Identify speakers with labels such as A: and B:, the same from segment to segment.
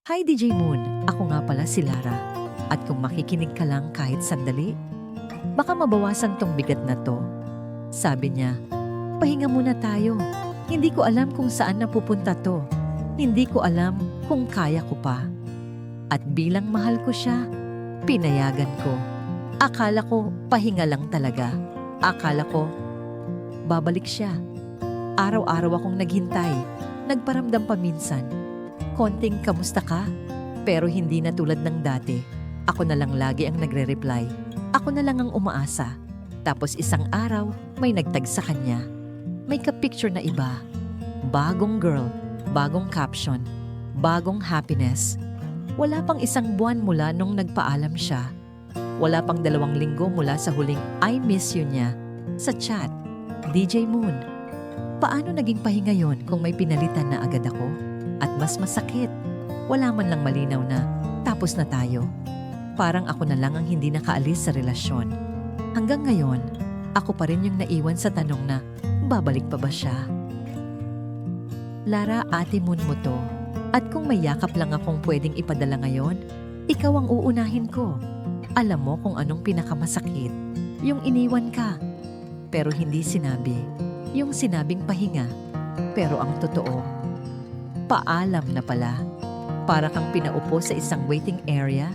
A: Hi DJ Moon, ako nga pala si Lara. At kung makikinig ka lang kahit sandali, baka mabawasan tong bigat na to. Sabi niya, pahinga muna tayo. Hindi ko alam kung saan napupunta to. Hindi ko alam kung kaya ko pa. At bilang mahal ko siya, pinayagan ko. Akala ko pahinga lang talaga. Akala ko babalik siya. Araw-araw akong naghintay. Nagparamdam pa minsan. Konting kamusta ka? Pero hindi na tulad ng dati. Ako na lang lagi ang nagre-reply. Ako na lang ang umaasa. Tapos isang araw, may nagtag sa kanya. May ka-picture na iba. Bagong girl, bagong caption, bagong happiness. Wala pang isang buwan mula nung nagpaalam siya. Wala pang 2 linggo mula sa huling I miss you niya. Sa chat, DJ Moon, paano naging pahinga yon kung may pinalitan na agad ako? At mas masakit, wala man lang malinaw na tapos na tayo. Parang ako na lang ang hindi nakaalis sa relasyon. Hanggang ngayon, ako pa rin yung naiwan sa tanong na babalik pa ba siya? Lara, ate Moon mo to. At kung may yakap lang akong pwedeng ipadala ngayon, ikaw ang uunahin ko. Alam mo kung anong pinakamasakit? Yung iniwan ka. Pero hindi sinabi. Yung sinabing pahinga. Pero ang totoo, paalam na pala. Para kang pinaupo sa isang waiting area.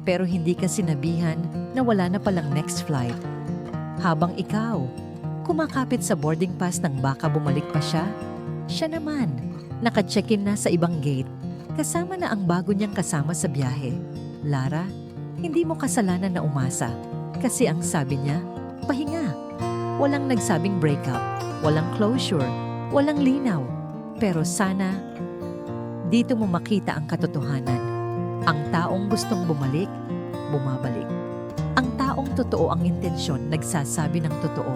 A: Pero hindi ka sinabihan na wala na palang next flight. Habang ikaw, kumakapit sa boarding pass ng baka bumalik pa siya, siya naman, naka-check-in na sa ibang gate. Kasama na ang bago niyang kasama sa biyahe. Lara, hindi mo kasalanan na umasa. Kasi ang sabi niya, pahinga. Walang nagsabing breakup, walang closure, walang linaw. Pero sana, dito mo makita ang katotohanan. Ang taong gustong bumalik, bumabalik. Ang taong totoo ang intensyon, nagsasabi ng totoo.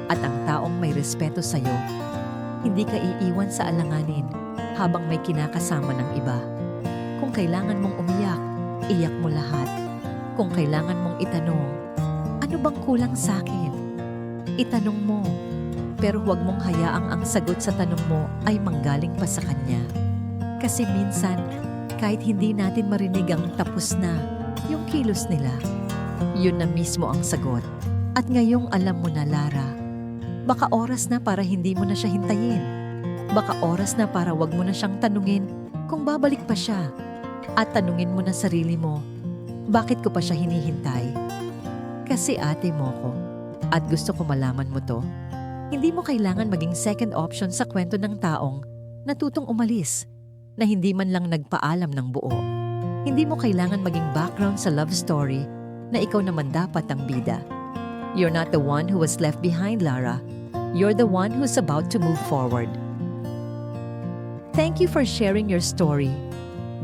A: At ang taong may respeto sa'yo, hindi ka iiwan sa alanganin habang may kinakasama ng iba. Kung kailangan mong umiyak, iyak mo lahat. Kung kailangan mong itanong, ano bang kulang sa akin? Itanong mo. Pero huwag mong hayaang ang sagot sa tanong mo ay manggaling pa sa kanya. Kasi minsan, kahit hindi natin marinig ang tapos na, yung kilos nila, yun na mismo ang sagot. At ngayong alam mo na, Lara, baka oras na para hindi mo na siya hintayin. Baka oras na para wag mo na siyang tanungin kung babalik pa siya. At tanungin mo na sarili mo, bakit ko pa siya hinihintay? Kasi ate mo ko. At gusto ko malaman mo to. Hindi mo kailangan maging second option sa kwento ng taong natutong umalis, na hindi man lang nagpaalam ng buo. Hindi mo kailangan maging background sa love story na ikaw naman dapat ang bida. You're not the one who was left behind, Lara. You're the one who's about to move forward. Thank you for sharing your story.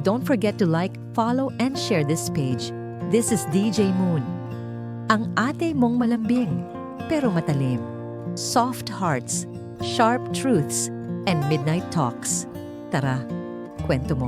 A: Don't forget to like, follow, and share this page. This is DJ Moon. Ang ate mong malambing, pero matalim. Soft hearts, sharp truths, and midnight talks. Tara, kwento mo.